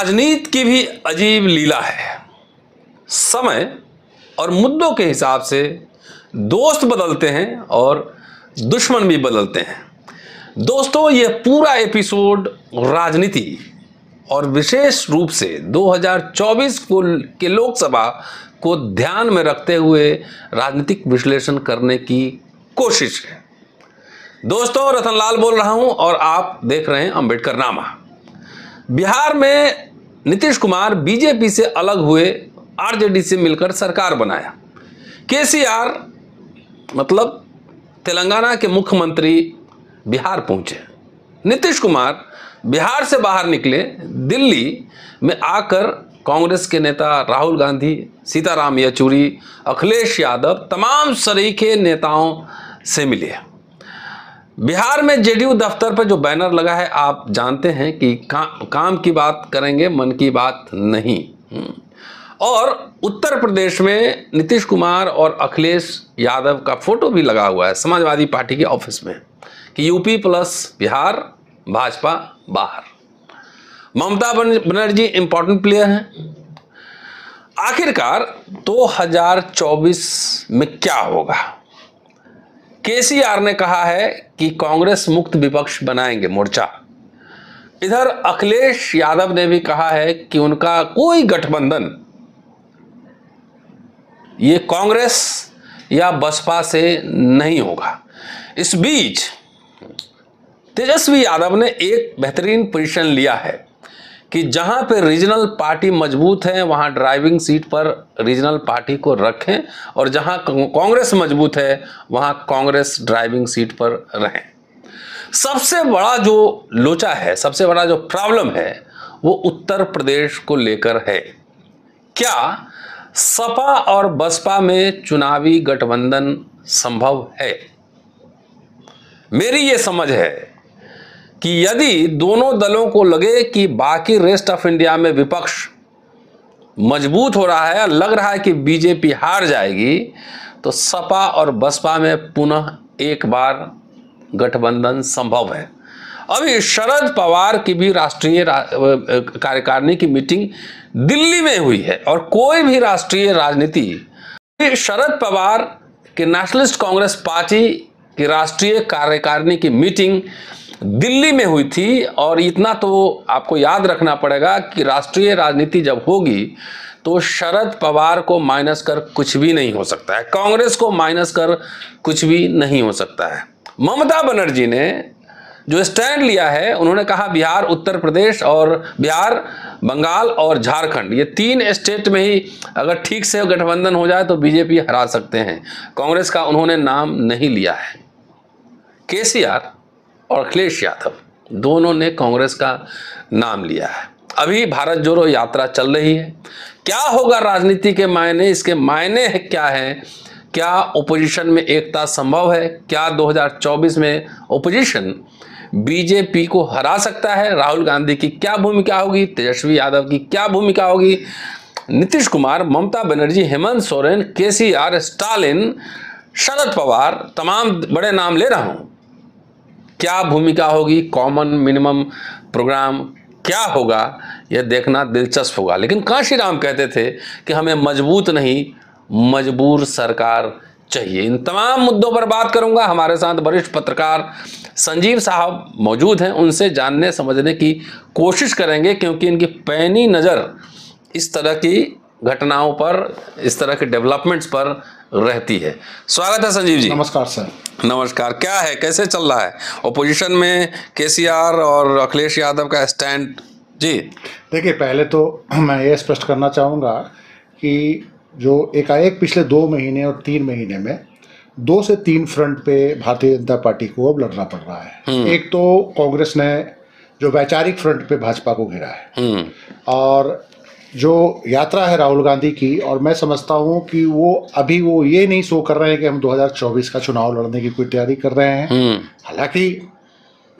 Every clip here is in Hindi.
राजनीति की भी अजीब लीला है। समय और मुद्दों के हिसाब से दोस्त बदलते हैं और दुश्मन भी बदलते हैं। दोस्तों, ये पूरा एपिसोड राजनीति और विशेष रूप से 2024 के लोकसभा को ध्यान में रखते हुए राजनीतिक विश्लेषण करने की कोशिश है। दोस्तों, रतनलाल बोल रहा हूं और आप देख रहे हैं अंबेडकर नामा। बिहार में नीतीश कुमार बीजेपी से अलग हुए, आरजेडी से मिलकर सरकार बनाया। केसीआर मतलब तेलंगाना के मुख्यमंत्री बिहार पहुंचे। नीतीश कुमार बिहार से बाहर निकले, दिल्ली में आकर कांग्रेस के नेता राहुल गांधी, सीताराम येचुरी, अखिलेश यादव, तमाम सरीखे नेताओं से मिले। बिहार में जेडीयू दफ्तर पर जो बैनर लगा है, आप जानते हैं कि काम की बात करेंगे, मन की बात नहीं। और उत्तर प्रदेश में नीतीश कुमार और अखिलेश यादव का फोटो भी लगा हुआ है समाजवादी पार्टी के ऑफिस में कि यूपी प्लस बिहार, भाजपा बाहर। ममता बनर्जी इंपॉर्टेंट प्लेयर हैं। आखिरकार 2024 में क्या होगा? केसीआर ने कहा है कि कांग्रेस मुक्त विपक्ष बनाएंगे मोर्चा। इधर अखिलेश यादव ने भी कहा है कि उनका कोई गठबंधन ये कांग्रेस या बसपा से नहीं होगा। इस बीच तेजस्वी यादव ने एक बेहतरीन पोजीशन लिया है कि जहां पे रीजनल पार्टी मजबूत है वहां ड्राइविंग सीट पर रीजनल पार्टी को रखें, और जहां कांग्रेस मजबूत है वहां कांग्रेस ड्राइविंग सीट पर रहें। सबसे बड़ा जो लोचा है, सबसे बड़ा जो प्रॉब्लम है, वो उत्तर प्रदेश को लेकर है। क्या सपा और बसपा में चुनावी गठबंधन संभव है? मेरी ये समझ है कि यदि दोनों दलों को लगे कि बाकी रेस्ट ऑफ इंडिया में विपक्ष मजबूत हो रहा है, लग रहा है कि बीजेपी हार जाएगी, तो सपा और बसपा में पुनः एक बार गठबंधन संभव है। अभी शरद पवार की भी राष्ट्रीय कार्यकारिणी की मीटिंग दिल्ली में हुई है, और कोई भी राष्ट्रीय राजनीति, शरद पवार के नेशनलिस्ट कांग्रेस पार्टी की राष्ट्रीय कार्यकारिणी की मीटिंग दिल्ली में हुई थी। और इतना तो आपको याद रखना पड़ेगा कि राष्ट्रीय राजनीति जब होगी तो शरद पवार को माइनस कर कुछ भी नहीं हो सकता है, कांग्रेस को माइनस कर कुछ भी नहीं हो सकता है। ममता बनर्जी ने जो स्टैंड लिया है, उन्होंने कहा बिहार, उत्तर प्रदेश और बिहार, बंगाल और झारखंड, ये 3 स्टेट में ही अगर ठीक से गठबंधन हो जाए तो बीजेपी हरा सकते हैं। कांग्रेस का उन्होंने नाम नहीं लिया है। केसीआर और अखिलेश यादव दोनों ने कांग्रेस का नाम लिया है। अभी भारत जोड़ो यात्रा चल रही है। क्या होगा राजनीति के मायने, इसके मायने क्या हैं? क्या ओपोजिशन में एकता संभव है? क्या 2024 में ओपोजिशन बीजेपी को हरा सकता है? राहुल गांधी की क्या भूमिका होगी? तेजस्वी यादव की क्या भूमिका होगी? नीतीश कुमार, ममता बनर्जी, हेमंत सोरेन, केसीआर, स्टालिन, शरद पवार, तमाम बड़े नाम ले रहा हूं, क्या भूमिका होगी? कॉमन मिनिमम प्रोग्राम क्या होगा? यह देखना दिलचस्प होगा। लेकिन कांशीराम कहते थे कि हमें मजबूत नहीं, मजबूर सरकार चाहिए। इन तमाम मुद्दों पर बात करूंगा। हमारे साथ वरिष्ठ पत्रकार संजीव साहब मौजूद हैं, उनसे जानने समझने की कोशिश करेंगे, क्योंकि इनकी पैनी नज़र इस तरह की घटनाओं पर, इस तरह के डेवलपमेंट्स पर रहती है। स्वागत है संजीव जी। नमस्कार सर। नमस्कार। क्या है, कैसे चल रहा है ओपोजिशन में केसीआर और अखिलेश यादव का स्टैंड? जी देखिए, पहले तो मैं ये स्पष्ट करना चाहूँगा कि जो एकाएक पिछले 2 महीने और 3 महीने में 2 से 3 फ्रंट पे भारतीय जनता पार्टी को अब लड़ना पड़ रहा है। एक तो कांग्रेस ने जो वैचारिक फ्रंट पे भाजपा को घेरा है, और जो यात्रा है राहुल गांधी की, और मैं समझता हूँ कि वो ये नहीं शो कर रहे हैं कि हम 2024 का चुनाव लड़ने की कोई तैयारी कर रहे हैं। हालांकि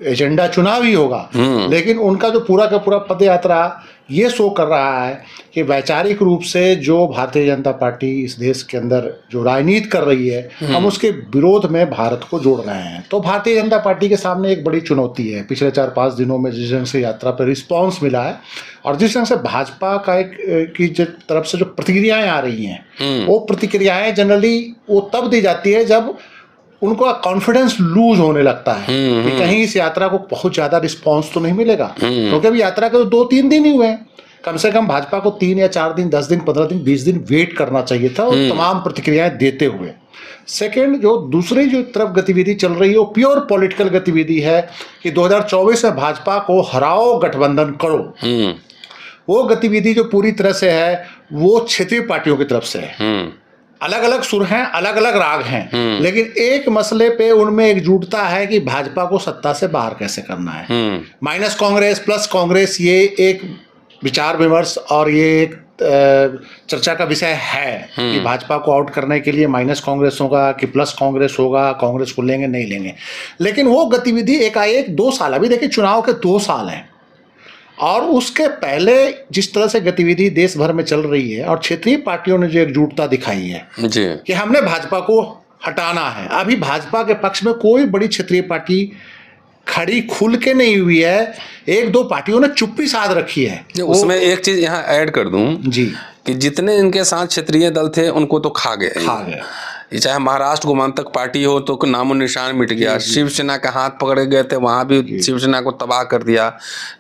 एजेंडा चुनावी होगा, लेकिन उनका जो पूरा का पूरा पद यात्रा ये शो कर रहा है कि वैचारिक रूप से जो भारतीय जनता पार्टी इस देश के अंदर जो राजनीति कर रही है, हम उसके विरोध में भारत को जोड़ रहे हैं। तो भारतीय जनता पार्टी के सामने एक बड़ी चुनौती है पिछले 4-5 दिनों में जिस ढंग से यात्रा पर रिस्पॉन्स मिला है और जिस ढंग से भाजपा का की तरफ से जो प्रतिक्रियाएं आ रही हैं, वो प्रतिक्रियाएं जनरली वो तब दी जाती है जब उनको कॉन्फिडेंस लूज होने लगता है कि कहीं इस यात्रा को बहुत ज्यादा रिस्पांस तो नहीं मिलेगा, क्योंकि अभी यात्रा के 2-3 दिन ही हुए हैं। कम से कम भाजपा को 3 या 4 दिन, 10 दिन, 15 दिन, 20 दिन वेट करना चाहिए था और तमाम प्रतिक्रियाएं देते हुए। सेकंड, जो दूसरी जो तरफ गतिविधि चल रही है वो प्योर पॉलिटिकल गतिविधि है कि 2024 में भाजपा को हराओ, गठबंधन करो। वो गतिविधि जो पूरी तरह से है वो क्षेत्रीय पार्टियों की तरफ से है। अलग अलग सुर हैं, अलग अलग राग हैं, लेकिन एक मसले पे उनमें एकजुटता है कि भाजपा को सत्ता से बाहर कैसे करना है। माइनस कांग्रेस प्लस कांग्रेस, ये एक विचार विमर्श और ये एक चर्चा का विषय है कि भाजपा को आउट करने के लिए माइनस कांग्रेस होगा कि प्लस कांग्रेस होगा, कांग्रेस को लेंगे नहीं लेंगे। लेकिन वो गतिविधि एकाएक 2 साल, अभी देखिए चुनाव के 2 साल हैं और उसके पहले जिस तरह से गतिविधि देश भर में चल रही है और क्षेत्रीय पार्टियों ने जो एकजुटता दिखाई है जी कि हमने भाजपा को हटाना है। अभी भाजपा के पक्ष में कोई बड़ी क्षेत्रीय पार्टी खड़ी खुल के नहीं हुई है, 1-2 पार्टियों ने चुप्पी साध रखी है। उसमें एक चीज यहाँ ऐड कर दूं जी कि जितने इनके साथ क्षेत्रीय दल थे उनको तो खा गए। ये चाहे महाराष्ट्र गोमांतक पार्टी हो तो नामो निशान मिट गया। शिवसेना का हाथ पकड़े गए थे, वहां भी शिवसेना को तबाह कर दिया।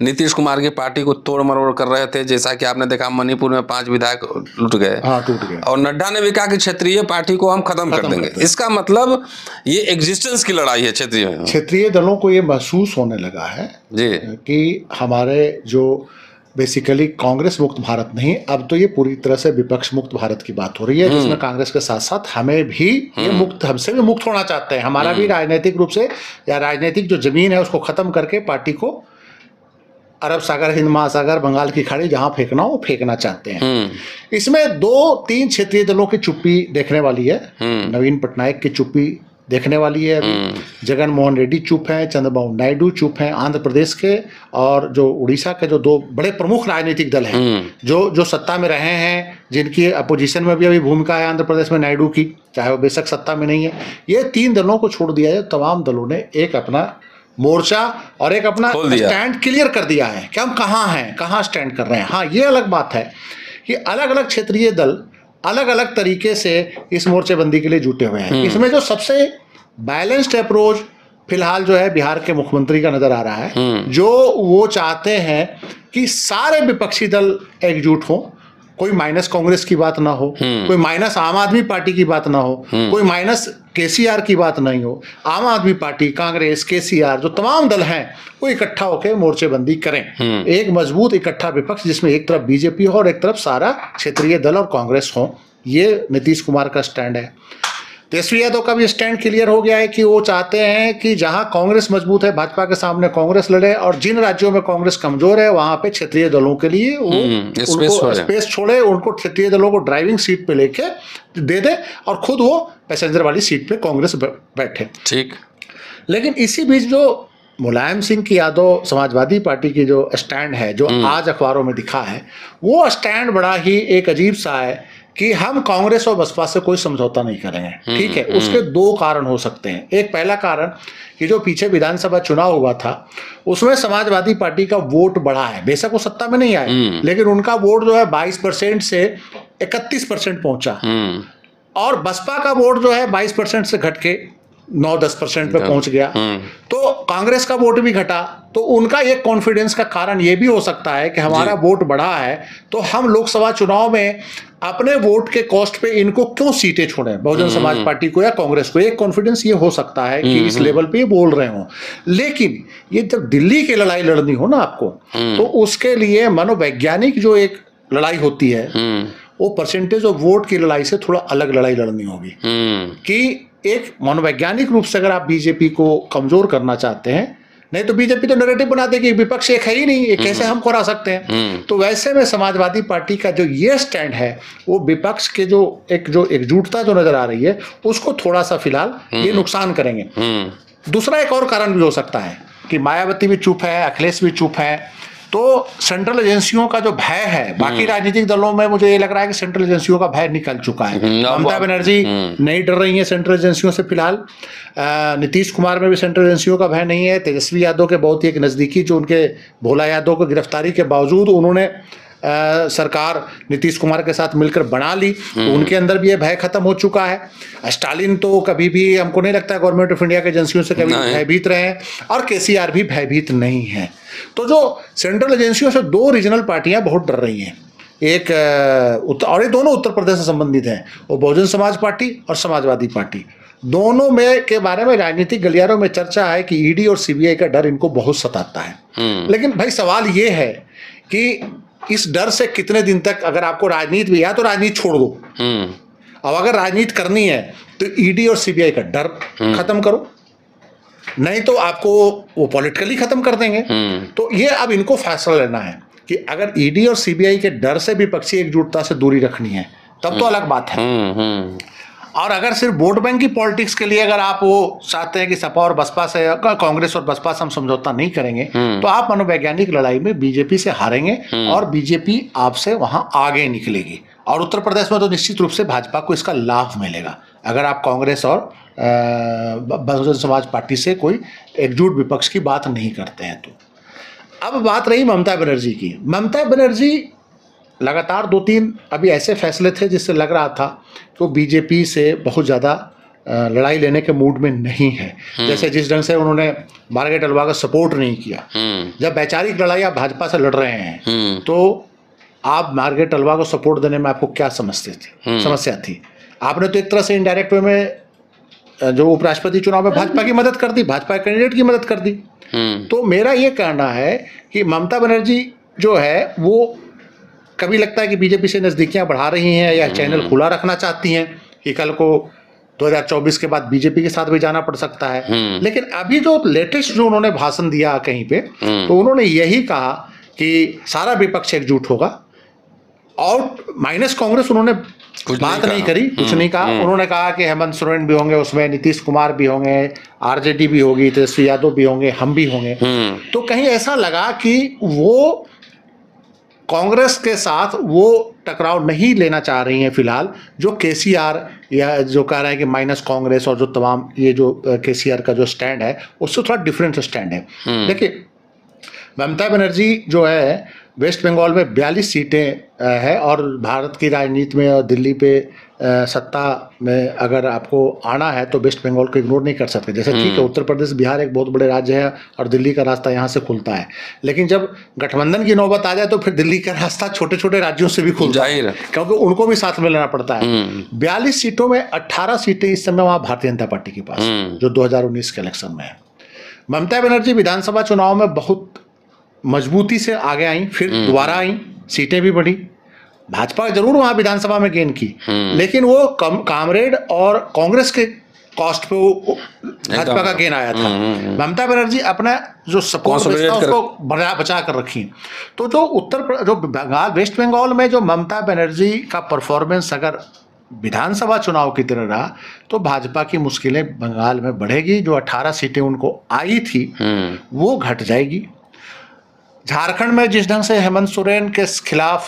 नीतीश कुमार की पार्टी को तोड़ मरोड़ कर रहे थे, जैसा कि आपने देखा मणिपुर में 5 विधायक लुट गए। टूट गए। और नड्डा ने भी कहा कि क्षेत्रीय पार्टी को हम खत्म कर देंगे। इसका मतलब ये एग्जिस्टेंस की लड़ाई है क्षेत्रीय दलों को ये महसूस होने लगा है जी कि हमारे जो बेसिकली कांग्रेस मुक्त भारत नहीं, अब तो ये पूरी तरह से विपक्ष मुक्त भारत की बात हो रही है, जिसमें कांग्रेस के साथ साथ हमें भी ये मुक्त, हमसे भी मुक्त होना चाहते हैं। हमारा भी राजनीतिक रूप से या राजनीतिक जो जमीन है उसको खत्म करके पार्टी को अरब सागर, हिंद महासागर, बंगाल की खाड़ी जहां फेंकना हो वो फेंकना चाहते हैं। इसमें 2-3 क्षेत्रीय दलों की चुप्पी देखने वाली है। नवीन पटनायक की चुप्पी देखने वाली है अभी। जगन मोहन रेड्डी चुप हैं, चंद्रबाबू नायडू चुप हैं, आंध्र प्रदेश के और जो उड़ीसा के जो 2 बड़े प्रमुख राजनीतिक दल हैं जो सत्ता में रहे हैं, जिनकी अपोजिशन में भी अभी भूमिका है आंध्र प्रदेश में नायडू की, चाहे वो बेशक सत्ता में नहीं है। ये 3 दलों को छोड़ दिया है। तमाम दलों ने एक अपना मोर्चा और एक अपना स्टैंड क्लियर कर दिया है कि हम कहाँ हैं, कहाँ स्टैंड कर रहे हैं। हाँ, ये अलग बात है कि अलग अलग क्षेत्रीय दल अलग अलग तरीके से इस मोर्चेबंदी के लिए जुटे हुए हैं। इसमें जो सबसे बैलेंस्ड अप्रोच फिलहाल जो है बिहार के मुख्यमंत्री का नजर आ रहा है, जो वो चाहते हैं कि सारे विपक्षी दल एकजुट हों, कोई माइनस कांग्रेस की बात ना हो, कोई माइनस आम आदमी पार्टी की बात ना हो, कोई माइनस केसीआर की बात नहीं हो। आम आदमी पार्टी, कांग्रेस, केसीआर जो तमाम दल हैं वो इकट्ठा होकर मोर्चेबंदी करें। एक मजबूत इकट्ठा विपक्ष जिसमें एक तरफ बीजेपी हो और एक तरफ सारा क्षेत्रीय दल और कांग्रेस हो। ये नीतीश कुमार का स्टैंड है। तेजस्वी यादव का भी स्टैंड क्लियर हो गया है कि वो चाहते हैं कि जहां कांग्रेस मजबूत है, भाजपा के सामने कांग्रेस लड़े, और जिन राज्यों में कांग्रेस कमजोर है वहां पे क्षेत्रीय दलों के लिए वो उनको स्पेस छोड़े, उनको क्षेत्रीय दलों को ड्राइविंग सीट पे लेके दे दे और खुद वो पैसेंजर वाली सीट पे कांग्रेस बैठे। ठीक। लेकिन इसी बीच जो मुलायम सिंह की यादव समाजवादी पार्टी की जो स्टैंड है, जो आज अखबारों में दिखा है, वो स्टैंड बड़ा ही एक अजीब सा है कि हम कांग्रेस और बसपा से कोई समझौता नहीं करेंगे। ठीक है, उसके 2 कारण हो सकते हैं। एक पहला कारण कि जो पीछे विधानसभा चुनाव हुआ था उसमें समाजवादी पार्टी का वोट बढ़ा है। बेशक वो सत्ता में नहीं आए, लेकिन उनका वोट जो है 22% से 31% पहुंचा, और बसपा का वोट जो है 22% से घट के 9-10% पे पहुंच गया। तो कांग्रेस का वोट भी घटा, तो उनका एक कॉन्फिडेंस का कारण ये भी हो सकता है कि हमारा वोट बढ़ा है तो हम लोकसभा चुनाव में अपने वोट के कॉस्ट पे इनको क्यों सीटें छोड़ें, बहुजन समाज पार्टी को या कांग्रेस को। एक कॉन्फिडेंस ये हो सकता है कि इस लेवल पे ये बोल रहे हो। लेकिन ये जब दिल्ली की लड़ाई लड़नी हो ना आपको, तो उसके लिए मनोवैज्ञानिक जो एक लड़ाई होती है वो परसेंटेज ऑफ वोट की लड़ाई से थोड़ा अलग लड़ाई लड़नी होगी। कि एक मनोवैज्ञानिक रूप से अगर आप बीजेपी को कमजोर करना चाहते हैं, नहीं तो बीजेपी तो नैरेटिव बना देगी विपक्ष एक है ही नहीं, ये कैसे हम करा सकते हैं। तो वैसे में समाजवादी पार्टी का जो ये स्टैंड है वो विपक्ष के जो एकजुटता जो नजर आ रही है उसको थोड़ा सा फिलहाल ये नुकसान करेंगे। दूसरा एक और कारण भी हो सकता है कि मायावती भी चुप है, अखिलेश भी चुप है, तो सेंट्रल एजेंसियों का जो भय है, बाकी राजनीतिक दलों में मुझे ये लग रहा है कि सेंट्रल एजेंसियों का भय निकल चुका है। ममता बनर्जी नहीं डर रही है सेंट्रल एजेंसियों से फिलहाल। नीतीश कुमार में भी सेंट्रल एजेंसियों का भय नहीं है। तेजस्वी यादव के बहुत ही एक नज़दीकी जो उनके भोला यादव को गिरफ्तारी के बावजूद उन्होंने सरकार नीतीश कुमार के साथ मिलकर बना ली, तो उनके अंदर भी ये भय खत्म हो चुका है। स्टालिन तो कभी भी, हमको नहीं लगता गवर्नमेंट ऑफ इंडिया के एजेंसियों से कभी भयभीत रहे हैं, और केसीआर भी भयभीत नहीं है। तो जो सेंट्रल एजेंसियों से दो रीजनल पार्टियां बहुत डर रही हैं, एक और ये दोनों उत्तर प्रदेश से संबंधित हैं, वो बहुजन समाज पार्टी और समाजवादी पार्टी। दोनों में के बारे में राजनीतिक गलियारों में चर्चा है कि ईडी और सीबीआई का डर इनको बहुत सताता है। लेकिन भाई सवाल ये है कि इस डर से कितने दिन तक, अगर आपको राजनीति भी है तो राजनीति छोड़ दो, अब अगर राजनीति करनी है तो ईडी और सीबीआई का डर खत्म करो, नहीं तो आपको वो पॉलिटिकली खत्म कर देंगे। तो ये अब इनको फैसला लेना है कि अगर ईडी और सीबीआई के डर से विपक्षी एकजुटता से दूरी रखनी है तब तो अलग बात है। और अगर सिर्फ वोट बैंक की पॉलिटिक्स के लिए अगर आप वो चाहते हैं कि सपा और बसपा से, कांग्रेस और बसपा से हम समझौता नहीं करेंगे, तो आप मनोवैज्ञानिक लड़ाई में बीजेपी से हारेंगे और बीजेपी आपसे वहां आगे निकलेगी। और उत्तर प्रदेश में तो निश्चित रूप से भाजपा को इसका लाभ मिलेगा अगर आप कांग्रेस और बहुजन समाज पार्टी से कोई एकजुट विपक्ष की बात नहीं करते हैं। तो अब बात रही ममता बनर्जी की। ममता बनर्जी लगातार 2-3 अभी ऐसे फैसले थे जिससे लग रहा था कि वो बीजेपी से बहुत ज़्यादा लड़ाई लेने के मूड में नहीं है। जैसे जिस ढंग से उन्होंने मार्गरेट अलवा का सपोर्ट नहीं किया, जब वैचारिक लड़ाई आप भाजपा से लड़ रहे हैं तो आप मार्गरेट अलवा को सपोर्ट देने में आपको क्या समस्या थी? आपने तो एक तरह से इनडायरेक्ट वे में जो उपराष्ट्रपति चुनाव में भाजपा की मदद कर दी, भाजपा कैंडिडेट की मदद कर दी। तो मेरा ये कहना है कि ममता बनर्जी जो है वो कभी लगता है कि बीजेपी से नज़दीकियां बढ़ा रही हैं या चैनल खुला रखना चाहती हैं कि कल को 2024 के बाद बीजेपी के साथ भी जाना पड़ सकता है। लेकिन अभी जो लेटेस्ट जो उन्होंने भाषण दिया कहीं पे, तो उन्होंने यही कहा कि सारा विपक्ष एकजुट होगा, और माइनस कांग्रेस उन्होंने बात नहीं करी, कुछ नहीं कहा। उन्होंने कहा कि हेमंत सोरेन भी होंगे उसमें, नीतीश कुमार भी होंगे, आरजेडी भी होगी, तेजस्वी यादव भी होंगे, हम भी होंगे। तो कहीं ऐसा लगा कि वो कांग्रेस के साथ वो टकराव नहीं लेना चाह रही हैं फिलहाल, जो केसीआर या जो कह रहा है कि माइनस कांग्रेस और जो तमाम ये जो केसीआर का जो स्टैंड है उससे थोड़ा डिफरेंट स्टैंड है। देखिए ममता बनर्जी जो है वेस्ट बंगाल में 42 सीटें है, और भारत की राजनीति में और दिल्ली पे सत्ता में अगर आपको आना है तो वेस्ट बंगाल को इग्नोर नहीं कर सकते। जैसे ठीक है उत्तर प्रदेश बिहार एक बहुत बड़े राज्य है और दिल्ली का रास्ता यहाँ से खुलता है, लेकिन जब गठबंधन की नौबत आ जाए तो फिर दिल्ली का रास्ता छोटे छोटे राज्यों से भी खुलता है, क्योंकि उनको भी साथ में लेना पड़ता है। 42 सीटों में 18 सीटें इस समय वहाँ भारतीय जनता पार्टी के पास, जो 2019 के इलेक्शन में है। ममता बनर्जी विधानसभा चुनाव में बहुत मजबूती से आगे आई, फिर दोबारा आई, सीटें भी बढ़ी। भाजपा जरूर वहां विधानसभा में गेन की, लेकिन वो कामरेड और कांग्रेस के कॉस्ट पे वो भाजपा का गेन आया था। ममता बनर्जी अपना जो सपोर्ट था उसको बचा कर रखी। तो जो बंगाल वेस्ट बंगाल में जो ममता बनर्जी का परफॉर्मेंस अगर विधानसभा चुनाव की तरह रहा तो भाजपा की मुश्किलें बंगाल में बढ़ेगी। जो 18 सीटें उनको आई थी वो घट जाएगी। झारखंड में जिस ढंग से हेमंत सोरेन के खिलाफ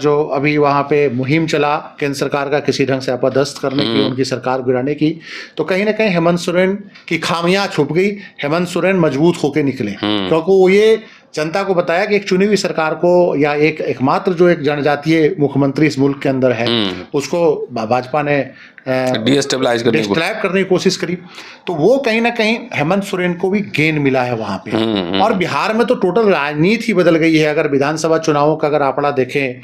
जो अभी वहाँ पे मुहिम चला केंद्र सरकार का किसी ढंग से अपदस्थ करने की, उनकी सरकार गिराने की, तो कहीं ना कहीं हेमंत सोरेन की खामियां छुप गई। हेमंत सोरेन मजबूत होकर निकले, क्योंकि वो ये जनता को बताया कि एक चुनी हुई सरकार को या एकमात्र जो एक जनजातीय मुख्यमंत्री इस मुल्क के अंदर है उसको भाजपा ने डिस्टेबलाइज करने की कोशिश करी। तो वो कहीं ना कहीं हेमंत सोरेन को भी गेन मिला है वहां पे। और बिहार में तो टोटल राजनीति ही बदल गई है। अगर विधानसभा चुनावों का अगर आंकड़ा देखें,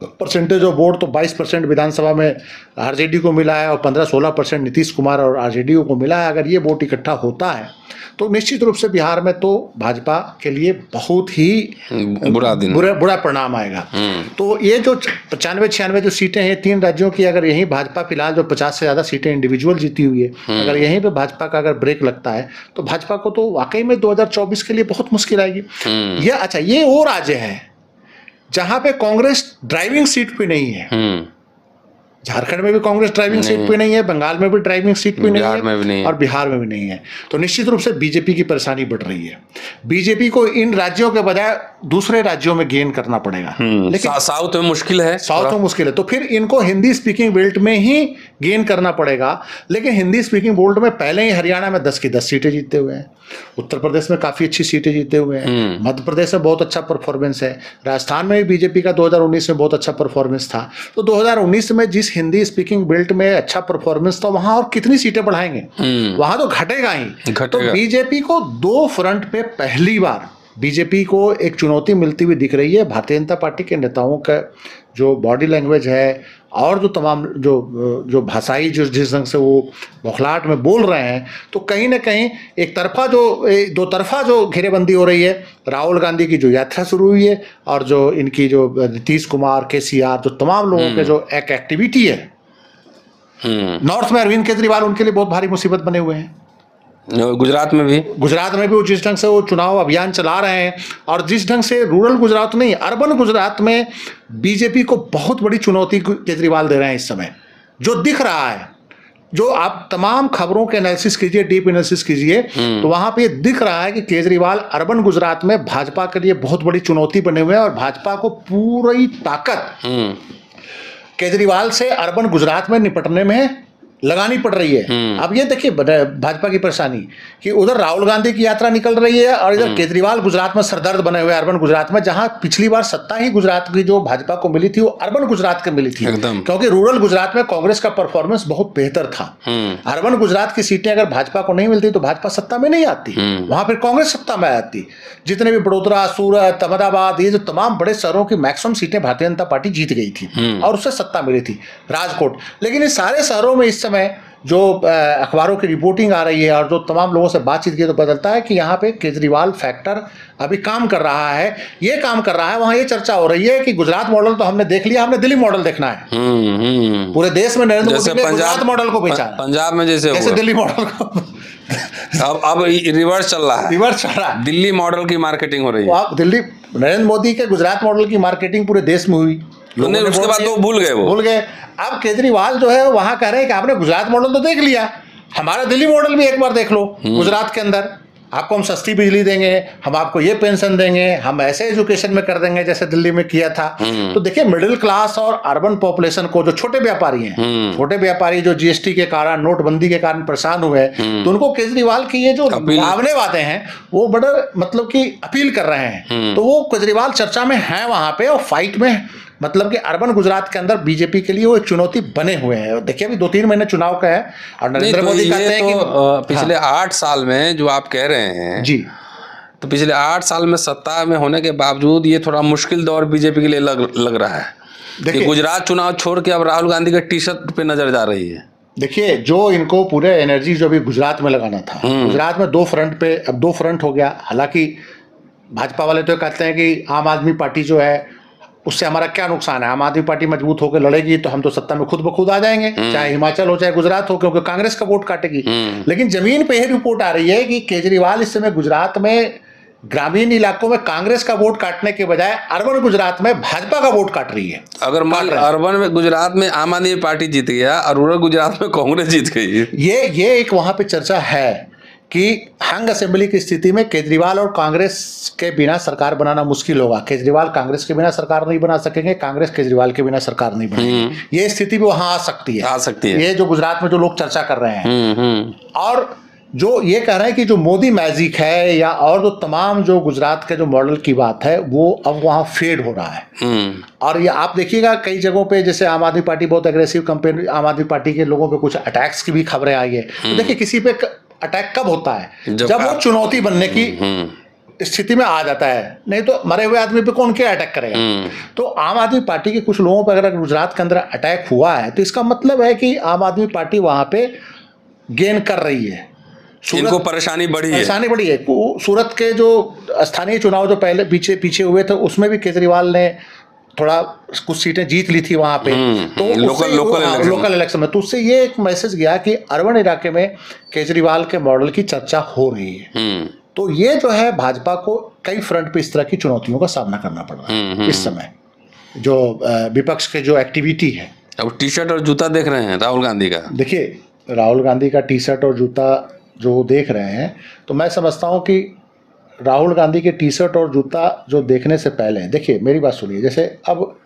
परसेंटेज ऑफ वोट तो 22% विधानसभा में आरजेडी को मिला है और 15-16% नीतीश कुमार और आरजेडी को मिला है। अगर ये वोट इकट्ठा होता है तो निश्चित रूप से बिहार में तो भाजपा के लिए बहुत ही बुरा परिणाम आएगा। तो ये जो 95-96 जो सीटें हैं 3 राज्यों की, अगर यहीं भाजपा फिलहाल जो 50 से ज़्यादा सीटें इंडिविजुअल जीती हुई है, अगर यहीं पे भाजपा का अगर ब्रेक लगता है तो भाजपा को तो वाकई में 2024 के लिए बहुत मुश्किल आएगी। ये वो राज्य है जहां पे कांग्रेस ड्राइविंग सीट पे नहीं है। झारखंड में भी कांग्रेस ड्राइविंग सीट पे नहीं है, बंगाल में भी ड्राइविंग सीट पे नहीं है, और बिहार में भी नहीं है। तो निश्चित रूप से बीजेपी की परेशानी बढ़ रही है। बीजेपी को इन राज्यों के बजाय दूसरे राज्यों में गेन करना पड़ेगा, लेकिन साउथ में मुश्किल है, साउथ में मुश्किल है। तो फिर इनको हिंदी स्पीकिंग बेल्ट में ही गेन करना पड़ेगा। लेकिन हिंदी स्पीकिंग बेल्ट में पहले ही हरियाणा में 10 की 10 सीटें जीते हुए हैं, उत्तर प्रदेश में काफी अच्छी सीटें जीते हुए हैं, मध्य प्रदेश में बहुत अच्छा परफॉर्मेंस है, राजस्थान में भी बीजेपी का 2019 में बहुत अच्छा परफॉर्मेंस था। तो 2019 में जिस हिंदी स्पीकिंग बेल्ट में अच्छा परफॉर्मेंस था, वहां और कितनी सीटें बढ़ाएंगे? वहां तो घटेगा ही। तो बीजेपी को दो फ्रंट पे पहली बार बीजेपी को एक चुनौती मिलती हुई दिख रही है। भारतीय जनता पार्टी के नेताओं का जो बॉडी लैंग्वेज है और जो तमाम जो भाषाई जिस ढंग से वो बौखलाहट में बोल रहे हैं, तो कहीं ना कहीं एक तरफा दो तरफा जो घेरेबंदी हो रही है। राहुल गांधी की जो यात्रा शुरू हुई है और जो इनकी जो नीतीश कुमार, केसीआर, जो तमाम लोगों के जो एक एक्टिविटी है, नॉर्थ में अरविंद केजरीवाल उनके लिए बहुत भारी मुसीबत बने हुए हैं। गुजरात में भी वो जिस ढंग से वो चुनाव अभियान चला रहे हैं, और जिस ढंग से रूरल गुजरात नहीं, अर्बन गुजरात में बीजेपी को बहुत बड़ी चुनौती केजरीवाल दे रहे हैं इस समय, जो दिख रहा है। जो आप तमाम खबरों के एनालिसिस कीजिए, डीप एनालिसिस कीजिए, तो वहां पे दिख रहा है कि केजरीवाल अर्बन गुजरात में भाजपा के लिए बहुत बड़ी चुनौती बने हुए हैं, और भाजपा को पूरी ताकत केजरीवाल से अर्बन गुजरात में निपटने में लगानी पड़ रही है। अब ये देखिए भाजपा की परेशानी कि उधर राहुल गांधी की यात्रा निकल रही है और इधर केजरीवाल गुजरात में सरदर्द बने हुए अर्बन गुजरात में, जहां पिछली बार सत्ता ही गुजरात की जो भाजपा को मिली थी वो अर्बन गुजरात को मिली थी, क्योंकि रूरल गुजरात में कांग्रेस का परफॉर्मेंस बहुत बेहतर था। अर्बन गुजरात की सीटें अगर भाजपा को नहीं मिलती तो भाजपा सत्ता में नहीं आती, वहां फिर कांग्रेस सत्ता में आती। जितने भी बड़ोदरा, सूरत, अहमदाबाद, ये जो तमाम बड़े शहरों की मैक्सिमम सीटें भारतीय जनता पार्टी जीत गई थी और उससे सत्ता मिली थी, राजकोट। लेकिन इस सारे शहरों में इस समय जो अखबारों की रिपोर्टिंग आ रही है और जो तमाम लोगों से बातचीत की, तो बदलता है कि यहाँ पे केजरीवाल फैक्टर अभी काम कर रहा है। ये काम कर रहा है, वहाँ ये चर्चा हो रही है कि गुजरात मॉडल तो हमने देख लिया, हमने दिल्ली मॉडल देखना है। पूरे देश में नरेंद्र मोदी ने गुजरात मॉडल को पहचाना, पंजाब में जैसे दिल्ली मॉडल को अब रिवर्स चल रहा है, दिल्ली मॉडल की मार्केटिंग हो रही है। अब दिल्ली नरेंद्र मोदी के गुजरात मॉडल की मार्केटिंग पूरे देश में हुई, उसके बाद तो भूल गए। अब केजरीवाल जो है वहां कह रहे हैं कि आपने गुजरात मॉडल तो देख लिया, हमारा दिल्ली मॉडल भी एक बार देख लो। गुजरात के अंदर आपको हम सस्ती बिजली देंगे, हम आपको ये पेंशन देंगे, हम ऐसे एजुकेशन में कर देंगे जैसे दिल्ली में किया था। तो देखिए मिडिल क्लास और अर्बन पॉपुलेशन को, जो छोटे व्यापारी हैं, छोटे व्यापारी जो जीएसटी के कारण, नोटबंदी के कारण परेशान हुए, तो उनको केजरीवाल की ये जो भावने बातें हैं वो बड़ा मतलब कि अपील कर रहे हैं। तो वो केजरीवाल चर्चा में है वहां पे, और फाइट में मतलब कि अर्बन गुजरात के अंदर बीजेपी के लिए वो एक चुनौती बने हुए हैं। देखिए अभी 2-3 महीने चुनाव का है और नरेंद्र मोदी कहते हैं कि पिछले 8 साल में जो आप कह रहे हैं जी, तो पिछले 8 साल में सत्ता में होने के बावजूद ये थोड़ा मुश्किल दौर बीजेपी के लिए लग रहा है। देखिए गुजरात चुनाव छोड़ के अब राहुल गांधी के टी शर्ट पे नजर जा रही है। देखिए जो इनको पूरे एनर्जी जो भी गुजरात में लगाना था, गुजरात में 2 फ्रंट पे, अब 2 फ्रंट हो गया। हालांकि भाजपा वाले तो कहते हैं कि आम आदमी पार्टी जो है उससे हमारा क्या नुकसान है, आम आदमी पार्टी मजबूत होकर लड़ेगी तो हम तो सत्ता में खुद ब खुद आ जाएंगे, चाहे हिमाचल हो चाहे गुजरात हो, क्योंकि कांग्रेस का वोट काटेगी। लेकिन जमीन पे यह रिपोर्ट आ रही है कि केजरीवाल इस समय गुजरात में ग्रामीण इलाकों में कांग्रेस का वोट काटने के बजाय अर्बन गुजरात में भाजपा का वोट काट रही है। अगर मान अर्बन में गुजरात में आम आदमी पार्टी जीत गया और रूरल गुजरात में कांग्रेस जीत गई, ये एक वहां पे चर्चा है कि हंग असेंबली की स्थिति में केजरीवाल और कांग्रेस के बिना सरकार बनाना मुश्किल होगा। केजरीवाल कांग्रेस के बिना सरकार नहीं बना सकेंगे, कांग्रेस केजरीवाल के बिना सरकार नहीं बनेगी। ये स्थिति भी वहां आ सकती है। ये जो गुजरात में जो लोग चर्चा कर रहे हैं, और जो ये कह रहे हैं कि जो मोदी मैजिक है या और जो तमाम जो गुजरात के जो मॉडल की बात है वो अब वहाँ फेड हो रहा है। और ये आप देखिएगा कई जगहों पे, जैसे आम आदमी पार्टी बहुत एग्रेसिव कंपेन, आम आदमी पार्टी के लोगों पे कुछ अटैक्स की भी खबरें आई है। तो देखिए किसी पे अटैक कब होता है, जब वो चुनौती बनने की स्थिति में आ जाता है, नहीं तो मरे हुए आदमी पे कौन क्या अटैक करेगा। तो आम आदमी पार्टी के कुछ लोगों पर अगर गुजरात के अंदर अटैक हुआ है तो इसका मतलब है कि आम आदमी पार्टी वहां पे गेन कर रही है, इनको परेशानी बढ़ी है। सूरत के जो स्थानीय चुनाव जो पहले पीछे हुए थे उसमें भी केजरीवाल ने थोड़ा कुछ सीटें जीत ली थी वहां पे, तो लोकल इलेक्शन में। तो उससे ये एक मैसेज गया कि अर्बन इलाके में केजरीवाल के मॉडल की चर्चा हो रही है। तो ये जो है भाजपा को कई फ्रंट पे इस तरह की चुनौतियों का सामना करना पड़ रहा है इस समय। जो विपक्ष के जो एक्टिविटी है अब टी शर्ट और जूता देख रहे हैं राहुल गांधी का। देखिए, राहुल गांधी का टी शर्ट और जूता जो देख रहे हैं, तो मैं समझता हूँ कि राहुल गांधी के टी शर्ट और जूता जो देखने से पहले, देखिए मेरी बात सुनिए, जैसे अब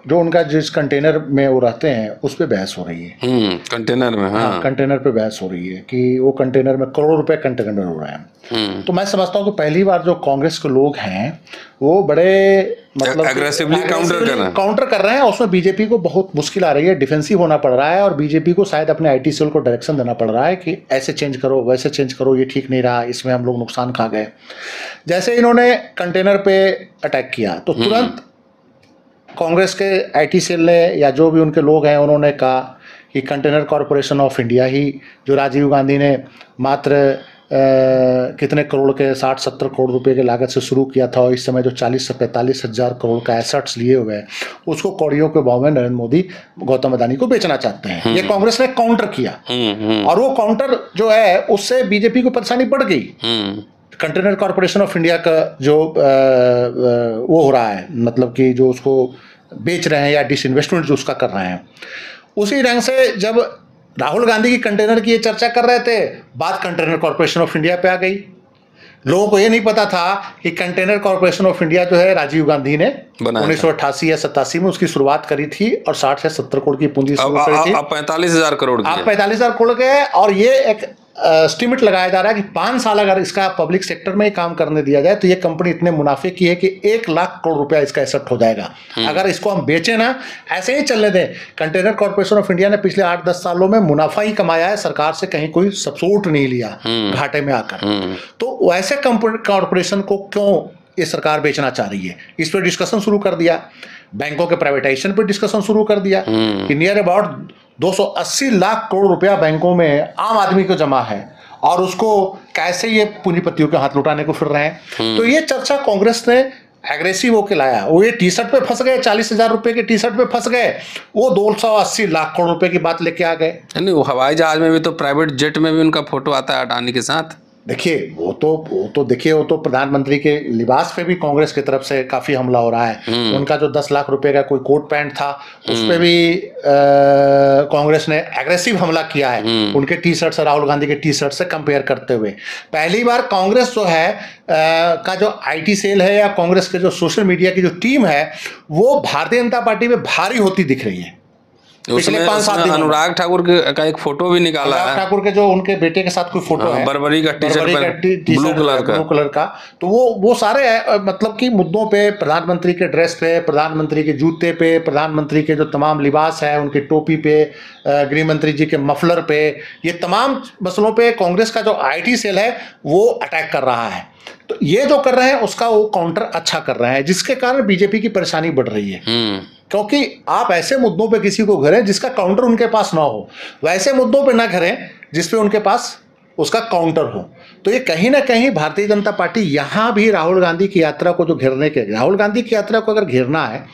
जो उनका जिस कंटेनर में वो रहते हैं उस पे बहस हो रही है। कंटेनर में, हाँ, कंटेनर पे बहस हो रही है कि वो कंटेनर में करोड़ों रुपए कंटेनर हो रहे हैं। तो मैं समझता हूँ कि पहली बार जो कांग्रेस के लोग हैं वो बड़े मतलब एग्रेसिवली काउंटर कर रहे हैं, उसमें बीजेपी को बहुत मुश्किल आ रही है, डिफेंसिव होना पड़ रहा है, और बीजेपी को शायद अपने आईटी सेल को डायरेक्शन देना पड़ रहा है कि ऐसे चेंज करो, वैसे चेंज करो, ये ठीक नहीं रहा, इसमें हम लोग नुकसान खा गए। जैसे इन्होंने कंटेनर पे अटैक किया तो तुरंत कांग्रेस के आईटी सेल ने या जो भी उनके लोग हैं उन्होंने कहा कि कंटेनर कॉरपोरेशन ऑफ इंडिया ही, जो राजीव गांधी ने मात्र कितने करोड़ के 60-70 करोड़ रुपए के लागत से शुरू किया था, और इस समय जो 40 से 45 हजार करोड़ का एसेट्स लिए हुए हैं, उसको कौड़ियों के भाव में नरेंद्र मोदी गौतम अडानी को बेचना चाहते हैं। ये कांग्रेस ने काउंटर किया, और वो काउंटर जो है उससे बीजेपी को परेशानी बढ़ गई। कंटेनर कॉरपोरेशन ऑफ इंडिया का जो वो हो रहा है, मतलब कि जो उसको बेच रहे हैं या डिसइन्वेस्टमेंट जो उसका कर रहे हैं, उसी ढंग से जब राहुल गांधी की कंटेनर की ये चर्चा कर रहे थे, बात कंटेनर कॉरपोरेशन ऑफ इंडिया पे आ गई। लोगों को ये नहीं पता था कि कंटेनर कॉरपोरेशन ऑफ इंडिया जो है राजीव गांधी ने 1988 या 87 में उसकी शुरुआत करी थी, और 60 से 70 करोड़ की पूंजी शुरू करी थी। अब 45,000 करोड़ की, अब 45,000 करोड़ के, और ये एक एस्टिमेट लगाया जा रहा है कि 5 साल अगर इसका पब्लिक सेक्टर में ही काम करने दिया जाए तो ये कंपनी इतने मुनाफे की है कि 1 लाख करोड़ रुपया इसका एसेट हो जाएगा। अगर इसको हम बेचें ना, ऐसे ही चलने दें। कंटेनर कॉर्पोरेशन ऑफ इंडिया ने पिछले 8-10 सालों में मुनाफा ही कमाया है, सरकार से कहीं कोई सपोर्ट नहीं लिया घाटे में आकर। तो वैसे कॉर्पोरेशन को क्यों ये सरकार बेचना चाह रही है, इस पर डिस्कशन शुरू कर दिया। बैंकों के प्राइवेटाइजेशन पर डिस्कशन शुरू कर दिया कि नियर अबाउट 280 लाख करोड़ रुपया बैंकों में आम आदमी को जमा है, और उसको कैसे ये पूंजीपतियों के हाथ लुटाने को फिर रहे हैं। तो ये चर्चा कांग्रेस ने एग्रेसिव होकर लाया। वो ये टी शर्ट पे फंस गए, 40,000 रुपए के टी शर्ट पे फंस गए, वो 280 लाख करोड़ रुपए की बात लेके आ गए। नहीं, वो हवाई जहाज में भी तो, प्राइवेट जेट में भी उनका फोटो आता है अडानी के साथ। देखिए वो तो देखिए, वो तो प्रधानमंत्री के लिबास पे भी कांग्रेस की तरफ से काफी हमला हो रहा है। उनका जो 10 लाख रुपए का कोई कोट पैंट था, उस पे भी कांग्रेस ने एग्रेसिव हमला किया है, उनके टी शर्ट से, राहुल गांधी के टी शर्ट से कंपेयर करते हुए। पहली बार कांग्रेस जो है का जो आईटी सेल है, या कांग्रेस के जो सोशल मीडिया की जो टीम है, वो भारतीय जनता पार्टी में भारी होती दिख रही है। पिछले 5-7 दिन अनुराग ठाकुर का एक फोटो भी निकाला है, अनुराग ठाकुर के जो उनके बेटे के साथ कोई फोटो है, बर्बरी का टी शर्ट ब्लू कलर का। तो वो सारे मतलब कि मुद्दों पे, प्रधानमंत्री के ड्रेस पे, प्रधानमंत्री के जूते पे, प्रधानमंत्री के जो तमाम लिबास है, उनकी टोपी पे, गृह मंत्री जी के मफलर पे, ये तमाम मसलों पे कांग्रेस का जो आईटी सेल है वो अटैक कर रहा है। तो ये जो कर रहे हैं उसका वो काउंटर अच्छा कर रहे हैं, जिसके कारण बीजेपी की परेशानी बढ़ रही है। क्योंकि आप ऐसे मुद्दों पे किसी को घेरें जिसका काउंटर उनके पास ना हो, वैसे मुद्दों पे ना घेरें जिसपे उनके पास उसका काउंटर हो। तो ये कहीं ना कहीं भारतीय जनता पार्टी यहाँ भी राहुल गांधी की यात्रा को जो घेरने के, राहुल गांधी की यात्रा को अगर घेरना है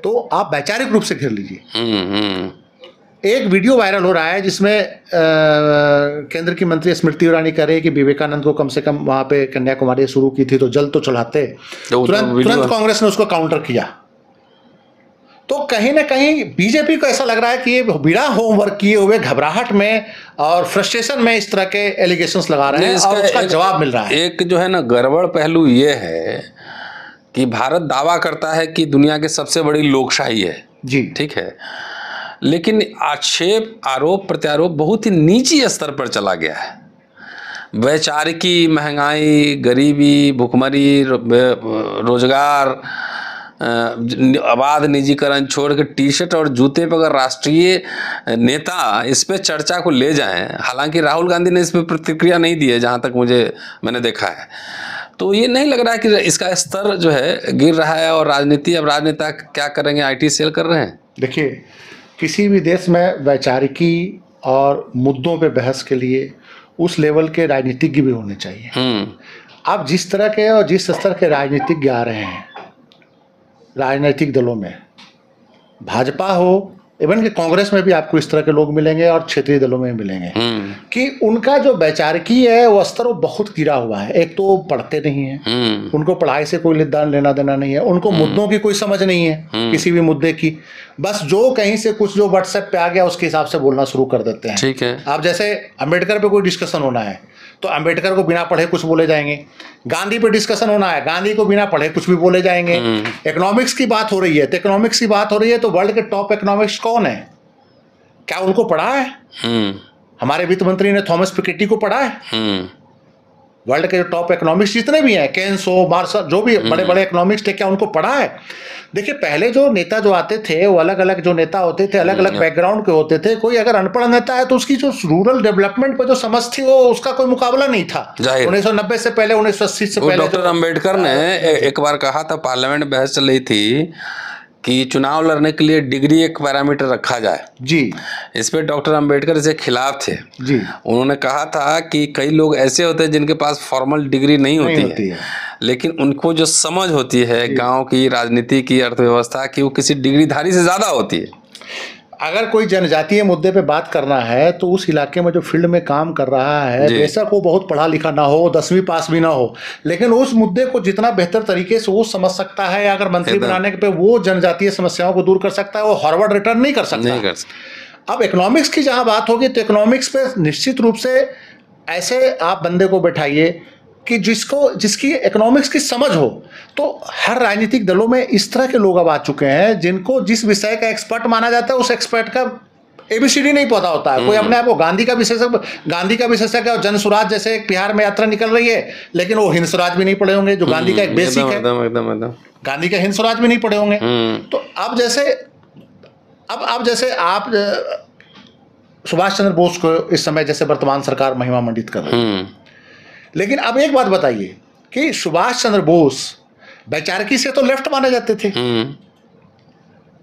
तो आप वैचारिक रूप से घेर लीजिए। एक वीडियो वायरल हो रहा है जिसमें केंद्र की मंत्री स्मृति ईरानी कह रही है कि विवेकानंद को कम से कम वहां पे कन्याकुमारी शुरू की थी तो जल तो चढ़ाते। तुरंत कांग्रेस ने उसको काउंटर किया। तो कहीं ना कहीं बीजेपी को ऐसा लग रहा है कि ये बिना होमवर्क किए हुए घबराहट में और फ्रस्ट्रेशन में इस तरह के एलिगेशंस लगा रहे हैं, और उसका जवाब मिल रहा है। एक जो है ना गड़बड़ पहलू ये है कि भारत दावा करता है कि दुनिया की सबसे बड़ी लोकशाही है जी, ठीक है, लेकिन आक्षेप, आरोप प्रत्यारोप बहुत ही निजी स्तर पर चला गया है। वैचारिकी, महंगाई, गरीबी, भुखमरी, रोजगार, अबाध निजीकरण छोड़ के टी शर्ट और जूते पर अगर राष्ट्रीय नेता इस पे चर्चा को ले जाएं, हालांकि राहुल गांधी ने इस पर प्रतिक्रिया नहीं दी है जहां तक मैंने देखा है, तो ये नहीं लग रहा है कि इसका स्तर जो है गिर रहा है। और राजनीति, अब राजनेता क्या करेंगे, आईटी सेल कर रहे हैं। देखिए, किसी भी देश में वैचारिकी और मुद्दों पे बहस के लिए उस लेवल के राजनीतिज्ञ भी होने चाहिए। अब जिस तरह के और जिस स्तर के राजनीतिज्ञ आ रहे हैं राजनीतिक दलों में, भाजपा हो इवन कि कांग्रेस में भी आपको इस तरह के लोग मिलेंगे और क्षेत्रीय दलों में मिलेंगे कि उनका जो वैचारिकी है वो स्तर वो बहुत गिरा हुआ है। एक तो पढ़ते नहीं है, उनको पढ़ाई से कोई लेना देना नहीं है, उनको मुद्दों की कोई समझ नहीं है, किसी भी मुद्दे की, बस जो कहीं से कुछ जो व्हाट्सएप पे आ गया उसके हिसाब से बोलना शुरू कर देते हैं। ठीक है। आप जैसे अंबेडकर पे कोई डिस्कशन होना है तो अंबेडकर को बिना पढ़े कुछ बोले जाएंगे, गांधी पे डिस्कशन होना है, गांधी को बिना पढ़े कुछ भी बोले जाएंगे। इकोनॉमिक्स की बात हो रही है तो इकोनॉमिक्स की बात हो रही है तो वर्ल्ड के टॉप इकोनॉमिक्स कौन है, क्या उनको पढ़ा है? हमारे वित्त मंत्री ने थॉमस पिकेटी को पढ़ा है? वर्ल्ड के जो टॉप इकोनॉमिक्स जितने भी हैं, केन्स हो, मार्शल, जो भी बड़े बड़े इकोनॉमिक्स थे, क्या उनको पढ़ा है? देखिए पहले जो नेता जो आते थे वो अलग अलग जो नेता होते थे अलग अलग बैकग्राउंड के होते थे। कोई अगर अनपढ़ नेता है तो उसकी जो रूरल डेवलपमेंट पे जो समझ थी वो उसका कोई मुकाबला नहीं था। 1990 से पहले, 1980 से पहले डॉक्टर अंबेडकर ने एक बार कहा था, पार्लियामेंट बहस चल रही थी कि चुनाव लड़ने के लिए डिग्री एक पैरामीटर रखा जाए जी। इस पे डॉक्टर अंबेडकर इसके खिलाफ थे जी। उन्होंने कहा था कि कई लोग ऐसे होते हैं जिनके पास फॉर्मल डिग्री नहीं होती है, लेकिन उनको जो समझ होती है गांव की, राजनीति की, अर्थव्यवस्था की, वो किसी डिग्रीधारी से ज्यादा होती है। अगर कोई जनजातीय मुद्दे पे बात करना है तो उस इलाके में जो फील्ड में काम कर रहा है, बेशक वो बहुत पढ़ा लिखा ना हो, 10वीं पास भी ना हो, लेकिन उस मुद्दे को जितना बेहतर तरीके से वो समझ सकता है, अगर मंत्री बनाने पे वो जनजातीय समस्याओं को दूर कर सकता है, वो हार्वर्ड रिटर्न नहीं कर सकता। अब इकोनॉमिक्स की जहां बात होगी तो इकोनॉमिक्स पे निश्चित रूप से ऐसे आप बंदे को बैठाइए कि जिसकी इकोनॉमिक्स की समझ हो। तो हर राजनीतिक दलों में इस तरह के लोग अब आ चुके हैं जिनको जिस विषय का एक्सपर्ट माना जाता है उस एक्सपर्ट का एबीसीडी नहीं पता होता है। कोई अपने आप को गांधी का विशेषज्ञ और जन स्वराज जैसे एक बिहार में यात्रा निकल रही है, लेकिन वो हिंद स्वराज भी नहीं पढ़े होंगे जो गांधी का एक बेसिक है। गांधी का हिंद स्वराज भी नहीं पढ़े होंगे। तो अब जैसे आप सुभाष चंद्र बोस को इस समय जैसे वर्तमान सरकार महिमा मंडित कर रही है, लेकिन अब एक बात बताइए कि सुभाष चंद्र बोस वैचारिकी से तो लेफ्ट माने जाते थे,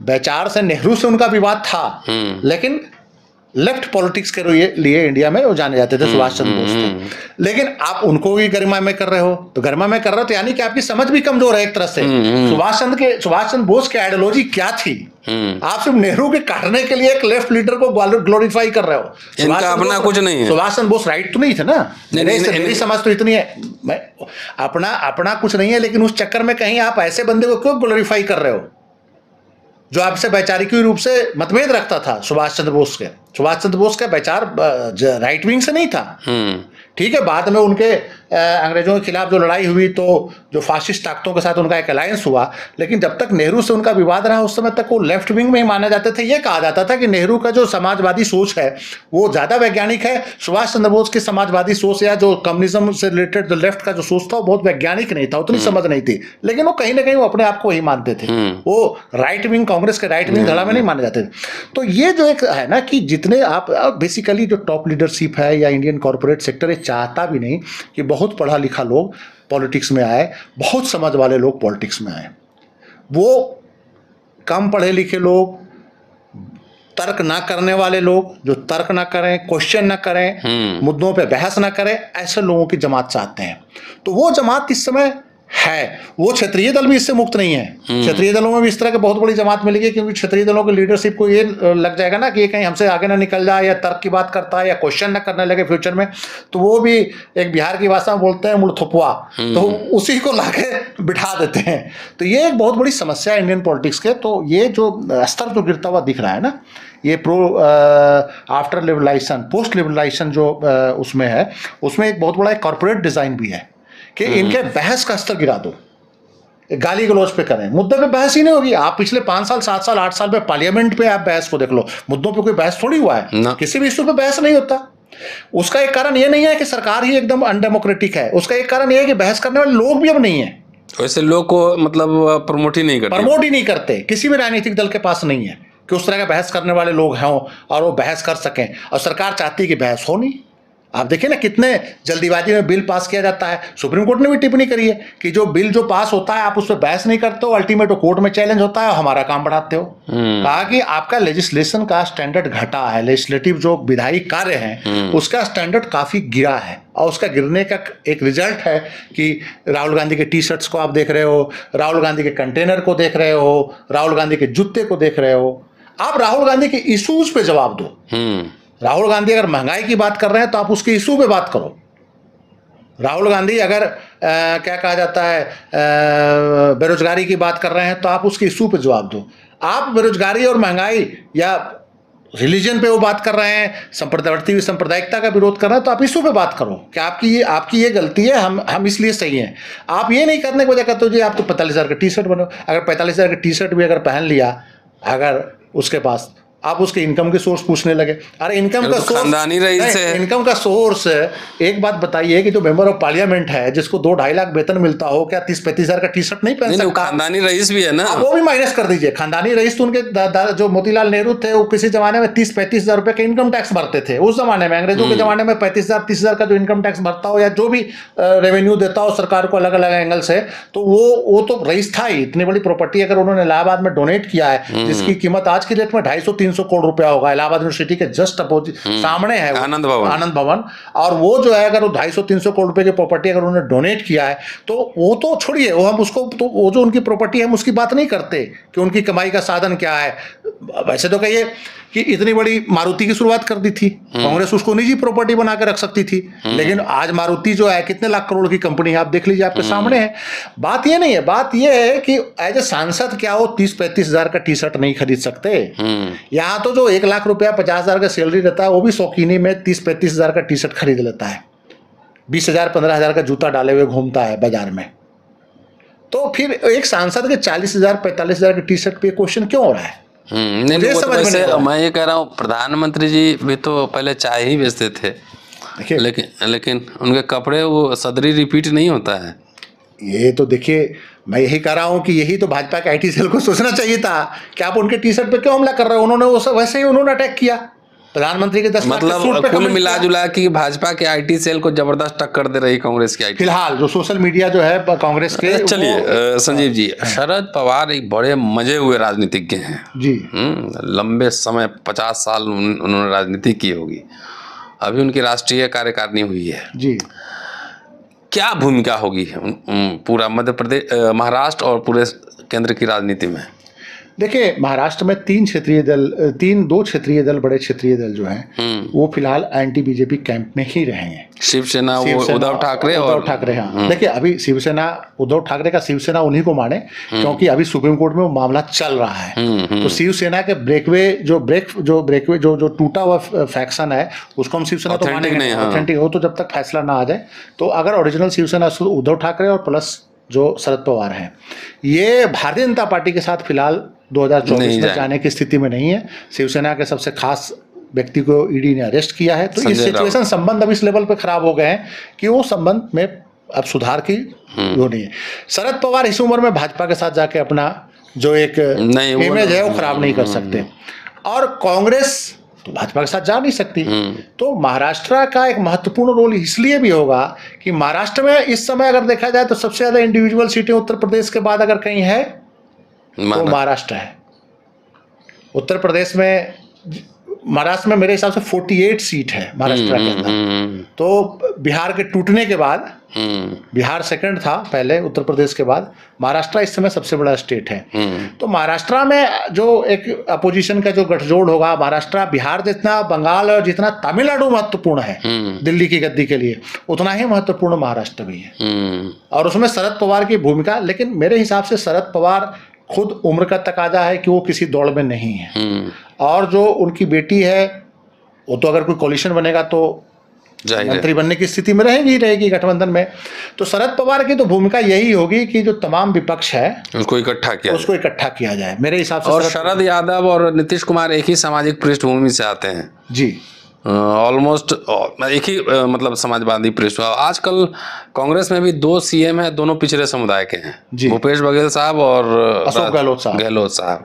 वैचार से नेहरू से उनका विवाद था, लेकिन लेफ्ट पॉलिटिक्स के लिए इंडिया में वो जाने जाते थे, सुभाष चंद्र बोस थे। लेकिन आप उनको भी गरिमा में कर रहे हो, तो गरिमा में कर रहे हो तो यानी कि आपकी समझ भी कमजोर है एक तरह से। सुभाष चंद्र बोस की आइडियोलॉजी क्या थी? आप सिर्फ नेहरू के काटने के लिए एक लेफ्ट लीडर को ग्लोरीफाई कर रहे हो। इनका अपना कुछ नहीं है। सुभाष चंद्र बोस राइट तो नहीं थे ना, मेरी समझ तो इतनी है, मैं अपना कुछ नहीं है, लेकिन उस चक्कर में कहीं आप ऐसे बंदे को क्यों ग्लोरीफाई कर रहे हो जो आपसे वैचारिकी रूप से मतभेद रखता था? सुभाष चंद्र बोस का विचार राइट विंग से नहीं था। ठीक है, बाद में उनके अंग्रेजों के खिलाफ जो लड़ाई हुई तो जो फासिस्ट ताकतों के साथ उनका एक अलायंस हुआ, लेकिन जब तक नेहरू से उनका विवाद रहा उस समय तक वो लेफ्ट विंग में ही माने जाते थे। ये कहा जाता था कि नेहरू का जो समाजवादी सोच है वो ज़्यादा वैज्ञानिक है, सुभाष चंद्र बोस की समाजवादी सोच या जो कम्युनिज्म से रिलेटेड जो लेफ्ट का जो सोच था वो बहुत वैज्ञानिक नहीं था, उतनी समझ नहीं थी, लेकिन वो कहीं ना कहीं वो अपने आप को वही मानते थे। वो राइट विंग, कांग्रेस के राइट विंग धड़ा में नहीं माने जाते थे। तो ये जो एक है ना कि जितने आप बेसिकली जो टॉप लीडरशिप है या इंडियन कॉर्पोरेट सेक्टर ये चाहता भी नहीं कि बहुत पढ़ा लिखा लोग पॉलिटिक्स में आए, बहुत समझ वाले लोग पॉलिटिक्स में आए। वो कम पढ़े लिखे लोग, तर्क ना करने वाले लोग, जो तर्क ना करें, क्वेश्चन ना करें, मुद्दों पे बहस ना करें, ऐसे लोगों की जमात चाहते हैं। तो वो जमात इस समय है, वो क्षेत्रीय दल भी इससे मुक्त नहीं है। क्षेत्रीय दलों में भी इस तरह की बहुत बड़ी जमात मिलेगी, क्योंकि क्षेत्रीय दलों की लीडरशिप को ये लग जाएगा ना कि ये कहीं हमसे आगे ना निकल जाए या तर्क की बात करता है या क्वेश्चन ना करने लगे फ्यूचर में, तो वो भी एक बिहार की भाषा में बोलते हैं मुड़थुपवा, तो उसी को लाके बिठा देते हैं। तो ये एक बहुत बड़ी समस्या है इंडियन पॉलिटिक्स के। तो ये जो स्तर जो गिरता हुआ दिख रहा है ना, ये आफ्टर लिबरलाइजेशन, पोस्ट लिबरलाइजेशन जो उसमें है, उसमें एक बहुत बड़ा कॉर्पोरेट डिजाइन भी है कि इनके बहस का स्तर गिरा दो, गाली गलौज पे करें, मुद्दे पे बहस ही नहीं होगी। आप पिछले 5 साल 7 साल 8 साल में पार्लियामेंट पे आप बहस को देख लो, मुद्दों पे कोई बहस थोड़ी हुआ है, किसी भी इशू पे बहस नहीं होता। उसका एक कारण ये नहीं है कि सरकार ही एकदम अनडेमोक्रेटिक है, उसका एक कारण ये है कि बहस करने वाले लोग भी अब नहीं है। वैसे लोग को मतलब प्रमोट ही नहीं करते, किसी भी राजनीतिक दल के पास नहीं है कि उस तरह का बहस करने वाले लोग हों और वो बहस कर सकें, और सरकार चाहती है कि बहस हो नहीं। आप देखिए ना कितने जल्दीबाजी में बिल पास किया जाता है। सुप्रीम कोर्ट ने भी टिप्पणी करी है कि जो बिल जो पास होता है आप उस पर बहस नहीं करते हो, अल्टीमेट कोर्ट में चैलेंज होता है और हमारा काम बढ़ाते हो। कहा कि आपका लेजिस्लेशन का स्टैंडर्ड घटा है, लेजिस्लेटिव जो विधायी कार्य है उसका स्टैंडर्ड काफी गिरा है, और उसका गिरने का एक रिजल्ट है कि राहुल गांधी के टी शर्ट्स को आप देख रहे हो, राहुल गांधी के कंटेनर को देख रहे हो, राहुल गांधी के जूते को देख रहे हो। आप राहुल गांधी के इश्यूज पे जवाब दो। राहुल गांधी अगर महंगाई की बात कर रहे हैं तो आप उसके इशू पे बात करो। राहुल गांधी अगर क्या कहा जाता है बेरोजगारी की बात कर रहे हैं तो आप उसके इशू पे जवाब दो। आप बेरोजगारी और महंगाई या रिलीजन पे वो बात कर रहे हैं, सांप्रदायिकता का विरोध कर रहे हैं, तो आप इशू पे बात करो कि आपकी ये गलती है, हम इसलिए सही हैं। आप ये नहीं करने की वजह कहते हो जी आप तो 45,000 का टी शर्ट बनो। अगर 45,000 का टी शर्ट भी अगर पहन लिया, अगर उसके पास, आप उसके इनकम के सोर्स पूछने लगे। अरे इनकम का सोर्स खानदानी रईस है। इनकम का सोर्स, एक बात बताइए कि जो मेंबर ऑफ पार्लियामेंट है जिसको 2-2.5 लाख वेतन मिलता हो, क्या 30-35 हजार का टी शर्ट नहीं पहन सकता? खानदानी रईस भी है ना, वो भी माइनस कर दीजिए। खानदानी रईस तो उनके जो मोतीलाल नेहरू थे वो किसी जमाने में 30-35 हजार रुपए का इनकम टैक्स भरते थे। उस जमाने में, अंग्रेजों के जमाने में 35,000-30,000 का जो इनकम टैक्स भरता हो या जो भी रेवेन्यू देता हो सरकार को अलग अलग एंगल से, तो वो तो रईस था ही। इतनी बड़ी प्रॉपर्टी अगर उन्होंने इलाहाबाद में डोनेट किया है जिसकी कीमत आज की डेट में 250-300 करोड़ रुपया होगा, इलाहाबाद यूनिवर्सिटी के जस्ट अपोजिट सामने है आनंद भवन, और वो जो है अगर वो 250-300 करोड़ रुपए की प्रॉपर्टी अगर उन्होंने डोनेट किया है तो वो तो छोड़िए, वो हम उसको तो वो जो उनकी प्रॉपर्टी है हम उसकी बात नहीं करते कि उनकी कमाई का साधन क्या है। वैसे तो कहिए कि इतनी बड़ी मारुति की शुरुआत कर दी थी कांग्रेस, उसको निजी प्रॉपर्टी बना के रख सकती थी, लेकिन आज मारुति जो है कितने लाख करोड़ की कंपनी है, आप देख लीजिए, आपके सामने है। बात ये नहीं है, बात ये है कि एज ए सांसद क्या वो 30-35 हजार का टी शर्ट नहीं खरीद सकते? यहाँ तो जो 1 लाख रुपया 50 हजार का सैलरी रहता है वो भी शौकीनी में 30-35 हजार का टी शर्ट खरीद लेता है, 20,000-15 हजार का जूता डाले हुए घूमता है बाजार में। तो फिर एक सांसद के 40,000-45 हजार के टी शर्ट पे क्वेश्चन क्यों हो रहा है? नहीं, वो तो वैसे मैं ये कह रहा हूँ, प्रधानमंत्री जी भी तो पहले चाय ही बेचते थे, लेकिन उनके कपड़े वो सदरी रिपीट नहीं होता है। ये तो देखिए, मैं यही कह रहा हूँ कि यही तो भाजपा के IT सेल को सोचना चाहिए था कि आप उनके टी शर्ट पे क्यों हमला कर रहे हो। उन्होंने वो वैसे ही उन्होंने अटैक किया प्रधानमंत्री के 10 लाख के सूट पे। कुल मिला जुला कि भाजपा के IT सेल को जबरदस्त टक्कर दे रही कांग्रेस की IT। फिलहाल जो सोशल मीडिया जो है कांग्रेस के। चलिए संजीव जी, शरद पवार एक बड़े मजे हुए राजनीतिज्ञ हैं जी। लंबे समय 50 साल उन्होंने राजनीति की होगी, अभी उनकी राष्ट्रीय कार्यकारिणी हुई है जी। क्या भूमिका होगी पूरा मध्य प्रदेश, महाराष्ट्र और पूरे केंद्र की राजनीति में? देखिए, महाराष्ट्र में 2 क्षेत्रीय दल, बड़े क्षेत्रीय दल जो हैं वो फिलहाल एंटी बीजेपी कैंप में ही रहेंगे। शिवसेना उद्धव ठाकरे। हाँ, देखिए अभी शिवसेना, उद्धव ठाकरे का शिवसेना उन्हीं को माने क्योंकि अभी सुप्रीम कोर्ट में वो मामला चल रहा है। तो शिवसेना के ब्रेकवे जो टूटा हुआ फैक्शन है उसको हम शिवसेना तो मानेंगे नहीं, ऑथेंटिक हो। तो जब तक फैसला ना आ जाए, तो अगर ओरिजिनल शिवसेना उद्धव ठाकरे और प्लस जो शरद पवार हैं, ये भारतीय जनता पार्टी के साथ फिलहाल 2024 में जाने की स्थिति में नहीं है। शिवसेना के सबसे खास व्यक्ति को ईडी ने अरेस्ट किया है, तो इस सिचुएशन, संबंध अब इस लेवल पे खराब हो गए हैं कि वो संबंध में अब सुधार की वो नहीं है। शरद पवार इस उम्र में भाजपा के साथ जाके अपना जो एक इमेज है वो खराब नहीं कर सकते, और कांग्रेस तो भाजपा के साथ जा नहीं सकती। तो महाराष्ट्र का एक महत्वपूर्ण रोल इसलिए भी होगा कि महाराष्ट्र में इस समय अगर देखा जाए तो सबसे ज्यादा इंडिविजुअल सीटें उत्तर प्रदेश के बाद अगर कहीं है तो महाराष्ट्र है। उत्तर प्रदेश में, महाराष्ट्र में मेरे हिसाब से 48 सीट है महाराष्ट्र के अंदर। तो बिहार के टूटने के बाद, बिहार सेकंड था पहले उत्तर प्रदेश के बाद, महाराष्ट्र इस समय सबसे बड़ा स्टेट है। तो महाराष्ट्र में जो एक अपोजिशन का जो गठजोड़ होगा, महाराष्ट्र बिहार जितना, बंगाल और जितना तमिलनाडु महत्वपूर्ण है दिल्ली की गद्दी के लिए, उतना ही महत्वपूर्ण महाराष्ट्र भी है। और उसमें शरद पवार की भूमिका, लेकिन मेरे हिसाब से शरद पवार खुद उम्र का तकाजा है कि वो किसी दौड़ में नहीं है, और जो उनकी बेटी है वो तो अगर कोई कोलिशन बनेगा तो मंत्री बनने की स्थिति में रहेगी गठबंधन में। तो शरद पवार की तो भूमिका यही होगी कि जो तमाम विपक्ष है उसको इकट्ठा किया जाए मेरे हिसाब से। और शरद यादव और नीतीश कुमार एक ही सामाजिक पृष्ठभूमि से आते हैं जी, ऑलमोस्ट एक ही मतलब समाजवादी पृष्ठभूमि। आजकल कांग्रेस में भी 2 CM है, दोनों पिछड़े समुदाय के हैं, भूपेश बघेल साहब और अशोक गहलोत साहब।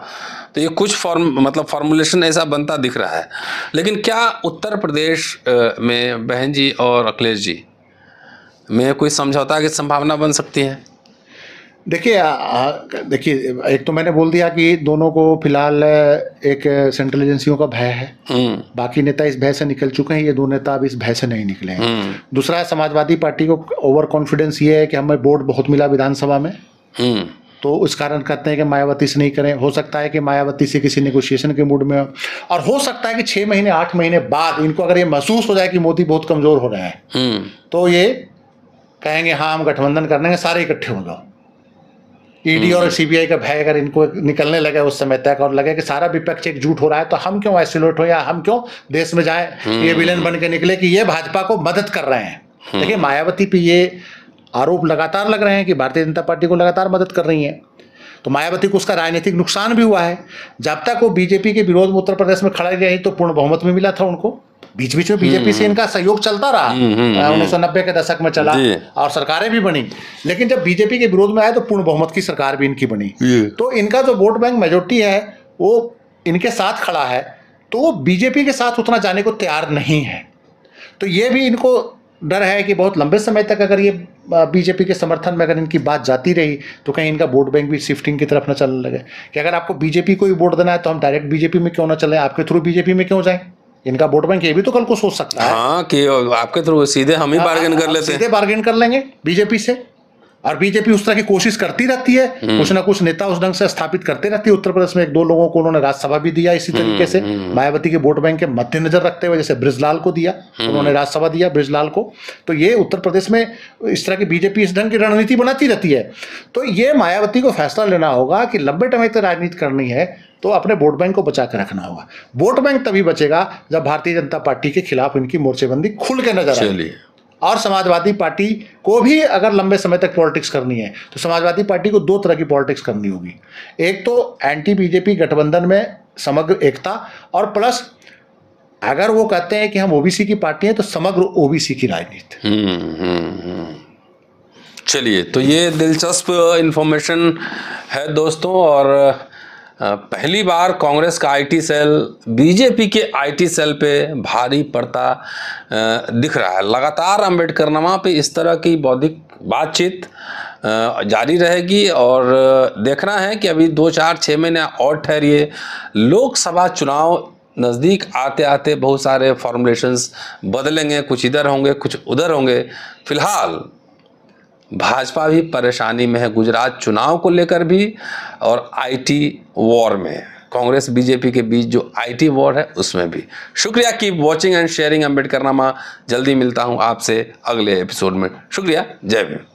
तो ये कुछ फॉर्मुलेशन ऐसा बनता दिख रहा है। लेकिन क्या उत्तर प्रदेश में बहन जी और अखिलेश जी में कोई समझौता की संभावना बन सकती है? देखिए एक तो मैंने बोल दिया कि दोनों को फिलहाल एक सेंट्रल एजेंसियों का भय है, बाकी नेता इस भय से निकल चुके हैं, ये 2 नेता अब इस भय से नहीं निकले हैं। दूसरा, समाजवादी पार्टी को ओवर कॉन्फिडेंस ये है कि हमें वोट बहुत मिला विधानसभा में, तो इस कारण कहते हैं कि मायावती से नहीं करें। हो सकता है कि मायावती से किसी नेगोशिएशन के मूड में हो, और हो सकता है कि 6 महीने 8 महीने बाद इनको अगर ये महसूस हो जाए कि मोदी बहुत कमज़ोर हो रहे हैं तो ये कहेंगे हाँ हम गठबंधन करने के, सारे इकट्ठे हो जाओ। ईडी और सीबीआई का भय अगर इनको निकलने लगे उस समय तक और लगे कि सारा विपक्ष एकजुट हो रहा है तो हम क्यों आइसोलेट हो या हम क्यों देश में जाएं, ये विलेन बन के निकले कि ये भाजपा को मदद कर रहे हैं। देखिए मायावती पे ये आरोप लगातार लग रहे हैं कि भारतीय जनता पार्टी को लगातार मदद कर रही है, तो मायावती को उसका राजनीतिक नुकसान भी हुआ है। जब तक वो बीजेपी के विरोध में उत्तर प्रदेश में खड़ी रही तो पूर्ण बहुमत में मिला था उनको, बीच बीच में बीजेपी से इनका सहयोग चलता रहा, 1990 के दशक में चला और सरकारें भी बनी, लेकिन जब बीजेपी के विरोध में आए तो पूर्ण बहुमत की सरकार भी इनकी बनी। तो इनका जो वोट बैंक मेजोरिटी है वो इनके साथ खड़ा है, तो वो बीजेपी के साथ उतना जाने को तैयार नहीं है। तो ये भी इनको डर है कि बहुत लंबे समय तक अगर ये बीजेपी के समर्थन में अगर इनकी बात जाती रही तो कहीं इनका वोट बैंक भी शिफ्टिंग की तरफ न चलने लगे कि अगर आपको बीजेपी को ही वोट देना है तो हम डायरेक्ट बीजेपी में क्यों ना चलें, आपके थ्रू बीजेपी में क्यों जाएं। इनका वोट बैंक ये भी तो कल को सोच सकता है हाँ कि आपके थ्रू सीधे हम ही बार्गेन कर लेते हैं, सीधे बार्गेन कर लेंगे बीजेपी से। और बीजेपी उस तरह की कोशिश करती रहती है, कुछ ना कुछ नेता उस ढंग से स्थापित करते रहती है। उत्तर प्रदेश में 1-2 लोगों को उन्होंने राज्यसभा भी दिया इसी तरीके से, मायावती के वोट बैंक के मद्देनजर रखते हुए, जैसे बृजलाल को दिया, उन्होंने राज्यसभा दिया बृजलाल को। तो ये उत्तर प्रदेश में इस तरह की बीजेपी इस ढंग की रणनीति बनाती रहती है। तो ये मायावती को फैसला लेना होगा कि लंबे समय तक राजनीति करनी है तो अपने वोट बैंक को बचा के रखना होगा। वोट बैंक तभी बचेगा जब भारतीय जनता पार्टी के खिलाफ इनकी मोर्चेबंदी खुल के नजर आए। और समाजवादी पार्टी को भी अगर लंबे समय तक पॉलिटिक्स करनी है तो समाजवादी पार्टी को 2 तरह की पॉलिटिक्स करनी होगी। एक तो एंटी बीजेपी गठबंधन में समग्र एकता, और प्लस अगर वो कहते हैं कि हम ओबीसी की पार्टी है तो समग्र ओबीसी की राजनीति। चलिए, तो ये दिलचस्प इंफॉर्मेशन है दोस्तों, और पहली बार कांग्रेस का आईटी सेल बीजेपी के आईटी सेल पे भारी पड़ता दिख रहा है। लगातार अम्बेडकरनामा पे इस तरह की बौद्धिक बातचीत जारी रहेगी, और देखना है कि अभी 2-4-6 महीने और ठहरिए, लोकसभा चुनाव नज़दीक आते आते बहुत सारे फॉर्मुलेशंस बदलेंगे, कुछ इधर होंगे कुछ उधर होंगे। फिलहाल भाजपा भी परेशानी में है, गुजरात चुनाव को लेकर भी और आईटी वॉर में, कांग्रेस बीजेपी के बीच जो आईटी वॉर है उसमें भी। शुक्रिया, keep watching and sharing Ambedkarnama. जल्दी मिलता हूं आपसे अगले एपिसोड में। शुक्रिया, जय भीम।